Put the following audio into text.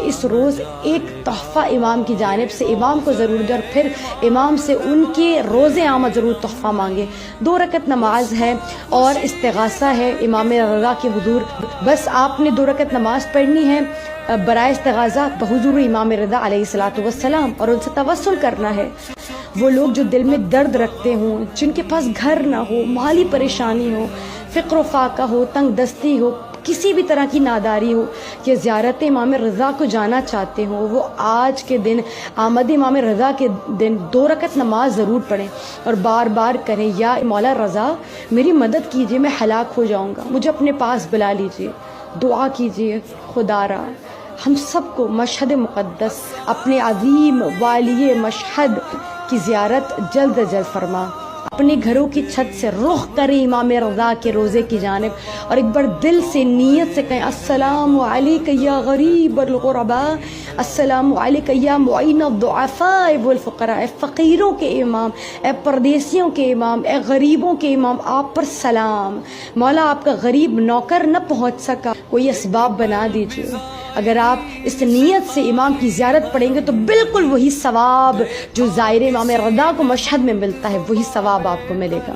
اس روز ایک تحفہ امام کی جانب سے امام کو ضرور دے اور پھر امام سے ان کے روز آمد ضرور تحفہ مانگے. 2 رکعت نماز ہے اور استغاثہ ہے امام رضا کے حضور. بس آپ نے 2 رکعت نماز پڑھنی ہے برائے استغاثہ بحضور امام رضا علیہ الصلوۃ والسلام اور ان سے توسل کرنا ہے. وہ لوگ جو دل میں درد رکھتے ہوں، جن کے پاس گھر نہ ہو، مالی پریشانی ہو، فقر و فاقہ ہو، تنگ دستی ہو، کسی بھی طرح کی ناداری ہو، یا زیارت امام رضا کو جانا چاہتے ہوں، وہ آج کے دن آمد امام رضا کے دن 2 رکعت نماز ضرور پڑھیں اور بار بار کریں، یا مولا رضا میری مدد کیجیے، میں ہلاک ہو جاؤں گا، مجھے اپنے پاس بلا لیجیے. دعا کیجیے خدا را ہم سب کو مشہد مقدس اپنے عظیم والی مشہد کی زیارت جلد از جلد فرما. اپنے گھروں کی چھت سے رخ کریں امام رضا کے روزے کی جانب اور ایک بار دل سے نیت سے کہیں السلام علیک یا غریب الغرباء، السلام علیک یا معین الضعفاء والفقراء. اے فقیروں کے امام، اے پردیسیوں کے امام، اے غریبوں کے امام، آپ پر سلام. مولا آپ کا غریب نوکر نہ پہنچ سکا، کوئی اسباب بنا دیجیے. اگر آپ اس نیت سے امام کی زیارت پڑھیں گے تو بالکل وہی ثواب جو زائر امام رضا کو مشہد میں ملتا ہے، وہی ثواب آپ کو ملے گا.